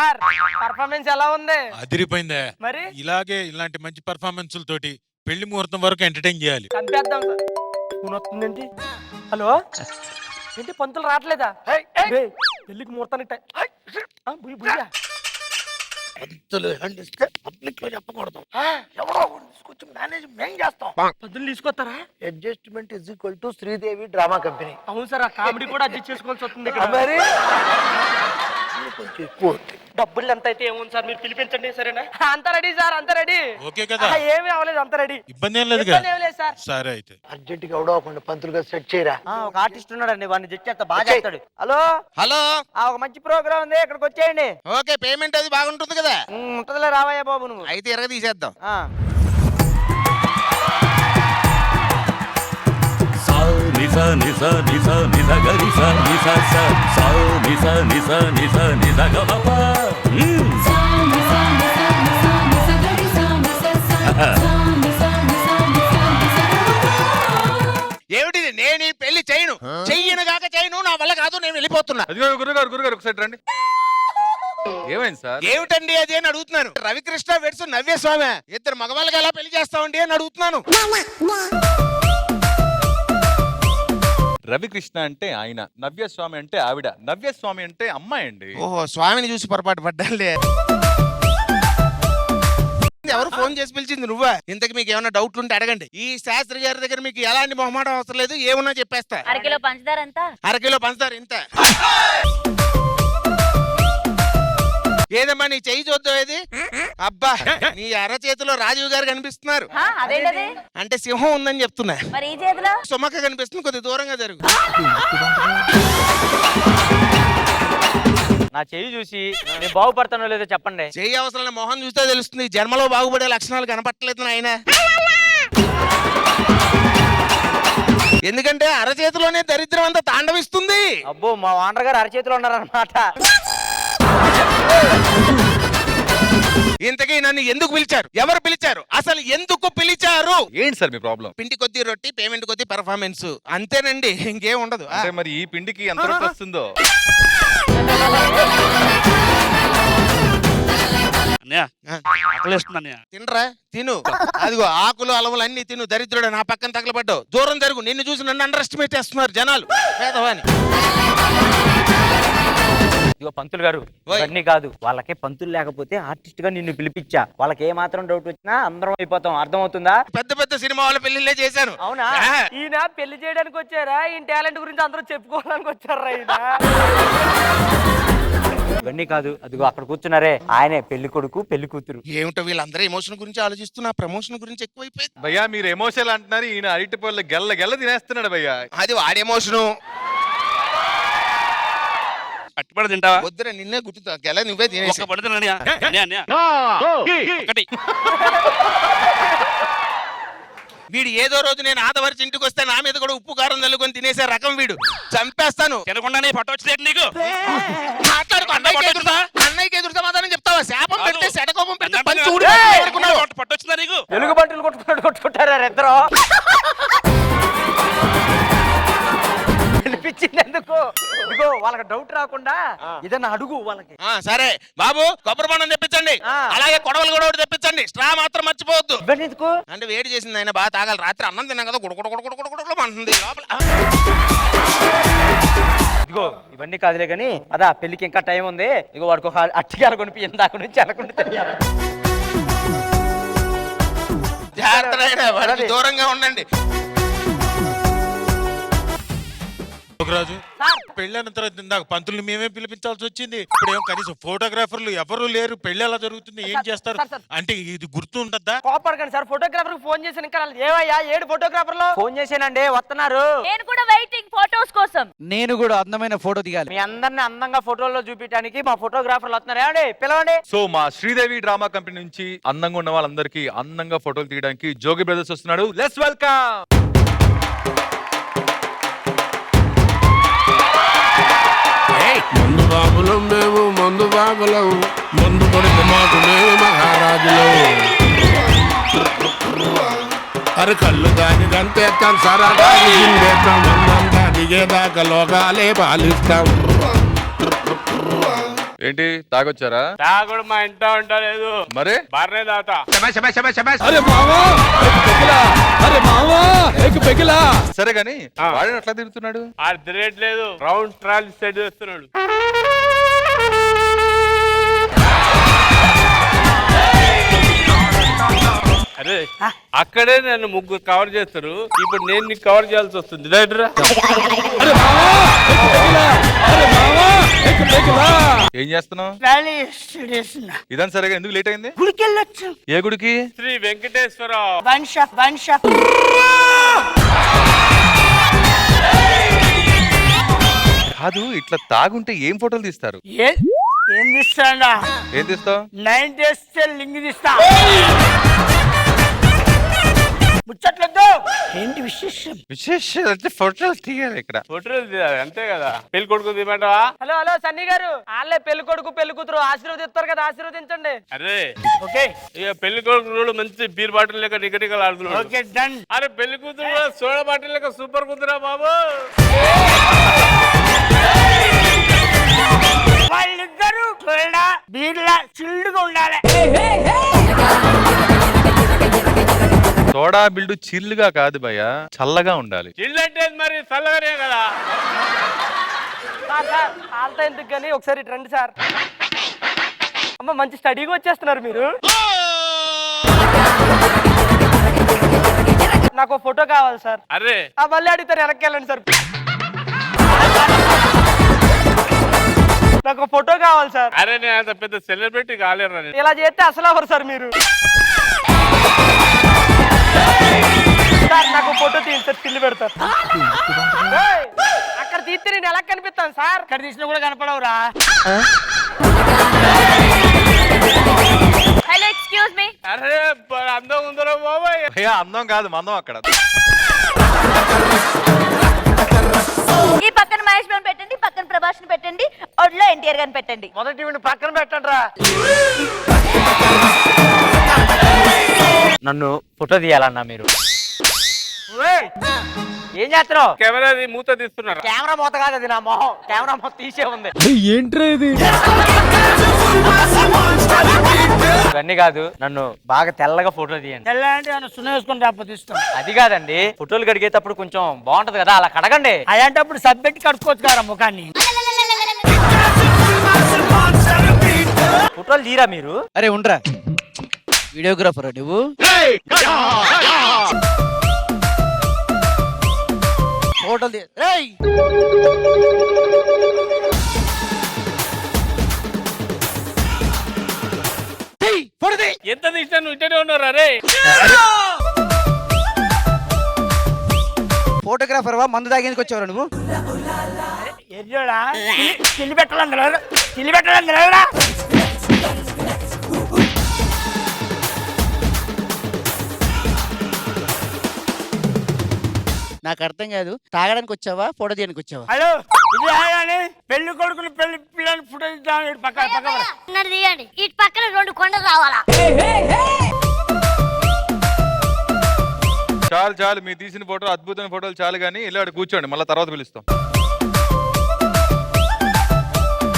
Sir performance ఎలా ఉంది? అదిరిపోయిందే. మరి ఇలాగే ఇలాంటి మంచి పర్ఫార్మెన్స్ తోటి పెళ్లి ముహూర్తం వరకు ఎంటర్టైన్ చేయాలి. చంపేద్దాం సార్. ఫోన్ వస్తుందేంటి? హలో ఏంటి పంతులు రావట్లేదా? ఏయ్, పెళ్లికి ముహూర్తానికి బుయ్యా పంతులు హ్యాండిస్తే పబ్లిక్ లో చెప్పకూడదు. ఎవరో తీసుకొచ్చి మేనేజ్ మేం చేస్తాం. పంతులు తీసుకొస్తారా? Adjustment is equal to Sridevi drama company. అవును సార్, ఆ కామెడీ కూడా అడ్జస్ట్ చేసుకోవాల్సి వస్తుంది ఇక్కడ. మరి కొంచెం ఎక్కువ డబ్బులు ఎంత అయితే ఏముంది సార్, మీరు పిలిపించండి. సరేనా? అంత రెడీ సార్, అంత రెడీ. ఓకే కదా? ఏమీ అవ్వలేదు, అంత రెడీ. ఇబ్బంది ఏం లేదు సార్. సరే అయితే అర్జెంట్ గా ఎవడో ఒక పంతులుగా సెట్ చేయరా. ఒక ఆర్టిస్ట్ ఉన్నాడండి, వాడిని జడ్జ్ చేస్తా, బాగా చేస్తాడు. హలో హలో, ఒక మంచి ప్రోగ్రామ్ ఉంది, ఇక్కడికి వచ్చేయండి. ఓకే, పేమెంట్ అది బాగుంటుంది కదా? ఉంటదిలే, రావయ్యా బాబు నువ్వు. అయితే ఎరగ తీసేద్దాం. నిసా నిసా నిసా నిసా గరిసా నిసా సా సా నిసా నిసా నిసా నిసా గపప ఏమిటిది? నేను ఈ పెళ్లి చేయను, చెయ్యను కాక చేయను, నా వల్ల కాదు, నేను వెళ్ళిపోతున్నా. గురుగారు ఒకసారి రండి. ఏమైంది సార్? ఏమిటండి అది అని అడుగుతున్నాను. రవికృష్ణ వెడ్స్ నవ్యస్వామి ఇద్దరు మగవాళ్ళకి ఎలా పెళ్లి చేస్తామండి అని అడుగుతున్నాను. రవికృష్ణ అంటే ఆయన, నవ్యస్వామి అంటే ఆవిడ. నవ్యస్వామి అంటే అమ్మాయి అండి. ఓహో, స్వామిని చూసి పొరపాటు పడ్డాలే. ఎవరు ఫోన్ చేసి పిలిచింది? నువ్వా? ఇంతకు మీకు ఏమైనా డౌట్లు ఉంటే అడగండి. ఈ శాస్త్రి గారి దగ్గర మీకు ఎలాంటి మొహమాటం అవసరం లేదు, ఏమన్నా చెప్పేస్తా. అరకిలో పంచదార ఎంత? అరకిలో పంచదార ఇంత. ఏదమ్మా నీ చెయ్యి చూద్దాం. ఏది? అబ్బా, నీ అరచేతిలో రాజీవ్ గారు కనిపిస్తున్నారు. అదేంటది? అంటే సింహం ఉందని చెప్తున్నా. మరి ఈ చేతిలో? సుమక్క కనిపిస్తుంది, కొద్ది దూరంగా జరుగు. నా చెయ్యి చూసి నేను బాగుపడతానో లేదో చెప్పండి. చెయ్యి అవసరం, మొహం చూస్తే తెలుస్తుంది. జన్మలో బాగుపడే లక్షణాలు కనపట్టలేదు ఆయన. ఎందుకంటే అరచేతిలోనే దరిద్రం అంతా తాండవిస్తుంది. అబ్బో, మా వాండర్ గారు అరచేతిలో ఉన్నారన్నమాట. ఇంతకీ నన్ను ఎందుకు పిలిచారు? ఎవరు పిలిచారు? అసలు ఎందుకు పిలిచారు? ఏంటి సార్ మీ ప్రాబ్లం? పిండి కొద్ది రొట్టి, పేమెంట్ కొద్ది పెర్ఫార్మెన్స్, అంతేనండి, ఇంకేం ఉండదు. అంటే మరి ఈ పిండికి ఎంత రొట్టె వస్తుందో? తినరా? తిను. అదిగో ఆకులు అలములు అన్ని తిను. దరిద్రుడు నా పక్కన తగలబడ్డావు. దూరం జరుగు. నిన్ను చూసి నన్ను అండర్ ఎస్టిమేట్ చేస్తున్నారు జనాలు. పేదవాని. ఇగో పంతులు గారు, ఇవన్నీ కాదు. వాళ్ళకే పంతులు లేకపోతే ఆర్టిస్ట్ గా నిన్ను పిలిపించా. వాళ్ళకి ఏ మాత్రం డౌట్ వచ్చినా అందరం అయిపోతాం. అర్థమవుతుందా? పెద్ద పెద్ద సినిమా వాళ్ళ పెళ్లిళ్ళే చేశాను. అవునా? ఈయన పెళ్లి చేయడానికి వచ్చారా? ఈయన టాలెంట్ గురించి అందరూ చెప్పుకోవడానికి వచ్చారా? ఈయన ఇవన్నీ కాదు. అదిగో అక్కడ కూర్చున్నారే, ఆయనే పెళ్లి కొడుకు, పెళ్లి కూతురు. ఏమిటో వీళ్ళందరూ ఎమోషన్ గురించి ఆలోచిస్తున్నా, ప్రమోషన్ గురించి ఎక్కువైపోయింది. భయ్యా మీరు ఎమోషనల్ అంటున్నారు, ఈయన అరటి పళ్ళు గెల్ల గెల్ల తినేస్తున్నాడు భయ్యా. అది వాడి ఎమోషను. పట్టుబడి తింటావా? వద్దురా, నిన్నే గుర్తుతా. గెల నువ్వే తినేసి. వీడు ఏదో రోజు నేను ఆదవరిచి ఇంటికి వస్తే నా మీద కూడా ఉప్పు కారం చల్లుకొని తినేసే రకం వీడు. చంపేస్తాను. తినకుండానే పట్టొచ్చేది నీకు. మాట్లాడుకో. అన్నయ్యకి ఎదురు సమాధానం చెప్తావా? శాపం పెడితే సెడకోపం పెడితే పట్టొచ్చిందా నీకు? ఎలుగు బంటులు కొట్టుకుంటారా ఇద్దరు? పిలిపించిందెందుకు? ఇదిగో వాళ్ళకి డౌట్ రాకుండా ఏదన్నా అడుగు వాళ్ళకి. సరే బాబు, కొబ్బరి బొండం తెప్పించండి. అలాగే కొడవలు కూడా ఒకటి తెప్పించండి. స్ట్రా మాత్రం మర్చిపోవద్దు. ఎందుకు అంటే వేడి చేసింది ఆయన, బాగా తాగాలి. రాత్రి అన్నం తిన్నాం కదా, గుడగుడ అంటుంది లోపల. ఇదిగో ఇవన్నీ కాదులే కానీ అదా పెళ్లికి ఇంకా టైం ఉంది. ఇగో వాడికి ఒక అట్టిగారు కొనిపి దాకా నుంచి అనకుండా తెలియాలి. జాగ్రత్త, దూరంగా ఉండండి. రాజు, పెళ్ళైన తర్వాత ఇందాక పంతుల్ని మేమే పిలిపించాల్సి వచ్చింది. ఇప్పుడు ఏం కనీసం ఫోటోగ్రాఫర్లు ఎవరు లేరు. పెళ్లి ఎలా జరుగుతుంది, ఏం చేస్తారు అంటే ఇది గుర్తు ఉంటదా? కోపడకండి సార్. ఫోటోగ్రాఫర్ ఫోన్ చేశాను, ఇంకా ఏమయ్యా ఏడు ఫోటోగ్రాఫర్లు ఫోన్ చేశానండి, వస్తున్నారు. నేను కూడా వెయిటింగ్ ఫోటోస్ కోసం. నేను కూడా అందమైన ఫోటో దిగాలి. మీ అందరిని అందంగా ఫోటోల్లో చూపించడానికి మా ఫోటోగ్రాఫర్లు వస్తున్నారు. ఏమండి పిలవండి. సో మా శ్రీదేవి డ్రామా కంపెనీ నుంచి అందంగా ఉన్న వాళ్ళందరికీ అందంగా ఫోటోలు తీయడానికి జోగి బ్రదర్స్ వస్తున్నాడు. Let's welcome. ముందు బాబులం మేము, ముందు బాబులం, ముందు కొడుకు మాకు మేము మహారాజులు. అరే కళ్ళు దాని గంతేస్తాం, సరదా దిగేస్తాం, మందంతా దిగేదాకా లోకాలే పాలిస్తాం. ఏంటి తాగొచ్చారా? తాగుడు మా ఇంట్లో ఉండలేదు, మరి బాగానే తాగుతా. అరే మావా ఏక్ పెగిలా అరే మావా ఏక్ పెగిలా సరే గాని వాడిని అట్లా తిరుగుతున్నాడు. ఆ తిరగట్లేదు, రౌండ్ ట్రాల్ సెట్ చేస్తున్నాడు. అరే అక్కడే నన్ను ముగ్గురు కవర్ చేస్తారు, ఇప్పుడు నేను నీకు కవర్ చేయాల్సి వస్తుంది. రైట్రా అరే మావా ఏక్ పెగిలా అరే మావా ఏక్ పెగిలా ఏం చేస్తున్నావు? చేస్తున్నా ఇదని సరేగా ఎందుకు లేట్ అయింది? గుడికి వెళ్ళొచ్చు. ఏ గుడికి? శ్రీ వెంకటేశ్వర. వంశ కాదు, ఇట్లా తాగుంటే ఏం ఫోటోలు తీస్తారు? ఏం తీస్తాడా? ఏం తీస్తావు? 9 days లింగ్ తీస్తా. ముచ్చట్లొద్దు. ఏంటి విశేషం? విశేషాలు అంటే ఫోటోలు తీయాలి ఇక్కడ. ఫోటోలు తీయాలి అంతే కదా. పెళ్లి కొడుకు తీయమంటావా? హలో హలో సన్నీ గారు, వాళ్ళే పెళ్లి కొడుకు పెళ్లి కూతురు ఆశీర్వదిస్తారు కదా, ఆశీర్వదించండి. అరే ఓకే ఇక పెళ్లి కొడుకు మంచి బీర్ బాటిల్ లెక్క నికటికలు ఆడుతున్నాడు. Okay done. అరే పెళ్లి కూతురు కూడా సోడా బాటిల్ లెక్క సూపర్ కూతురా బాబు. వాళ్ళిద్దరూ కూడా బీర్లా చిల్లుగా ఉండాలి. సోడా బిల్డు చిల్లుగా కాదు భయ్యా, చల్లగా ఉండాలి. చిల్లు అంటే మరి చల్లగానే కదా. సార్ సార్ వాళ్ళతో ఎందుకు కానీ ఒకసారి ఇటు రండి సార్. అమ్మ మంచి స్టడీగా వచ్చేస్తున్నారు మీరు. నాకు ఫోటో కావాలి సార్. అరే మళ్ళీ అడుగుతారు, వెనక్కి వెళ్ళండి సార్. నాకు ఫోటో కావాలి సార్. అరే నేను అంత పెద్ద సెలబ్రిటీ కాలేరా నేను. ఇలా చేస్తే అసలు ఎవరు సార్ మీరు? సార్ నాకు ఫోటో తీయండి సార్, పిల్లి పెడతారు. ఏయ్, అక్కడ తీస్తే నేను ఎలా కనిపిస్తాను సార్? ఇక్కడ తీసినా కూడా కనపడవురా. Hello excuse me. అరే అందం ఉందరో బాబాయ్. భయ్యా అందం కాదు, మందం అక్కడ. ఈ పక్కన మహేష్ బాబు పెట్టండి, పక్కన ప్రభాస్ ని పెట్టండి, ఒడ్లో ఎన్టీఆర్ గారిని పెట్టండి. మొదటి వీడిని పక్కన పెట్టండి రా. నన్ను ఫోటో తీయాలన్నా మీరు. ఏం చేస్తున్నావు? కెమెరా మూత తీస్తున్నారు. కెమెరా మూత కాదు, అది నా మొహం. కెమెరా మొత్తం తీసే ఉంది. ఏంట్రా ఇది? ఇవన్నీ కాదు, నన్ను బాగా తెల్లగా ఫోటో తీయండి. తెల్ల అంటే ఏమన్నా సున్న వేసుకొని రాకపోతే ఇస్తాం. అది కాదండి, ఫోటోలు కడిగేటప్పుడు కొంచెం బాగుంటది కదా, అలా కడగండి. అలాంటప్పుడు సబ్బెట్టి కడుక్కోవచ్చు కదా ముఖాన్ని. ఫోటోలు తీరా మీరు? అరే ఉండరా, వీడియోగ్రాఫర్ నువ్వు? ఫోటోలు ఎంత తీసినా నువ్వు ఇట్టనే ఉన్నారు. అరే ఫోటోగ్రాఫర్ వా, మందు తాగేందుకు వచ్చేవారు నువ్వు? ఎర్రోడా చిల్లి పెట్టాలని చిల్లి పెట్టాలని తెలియదురా. నాకు అర్థం కాదు, తాగడానికి వచ్చావా ఫోటో తీయడానికి వచ్చావా? హలో ఇది కానీ పెళ్లి కొడుకుని పెళ్లి పిల్లలు ఫోటో తీద్దాం. పక్కన తీయండి, ఇటు పక్కన 2 కొండలు రావాలా? చాలు చాలు, మీరు తీసిన ఫోటో అద్భుతమైన ఫోటోలు చాలు, కానీ వెళ్ళి కూర్చోండి, మళ్ళీ తర్వాత పిలుస్తాం.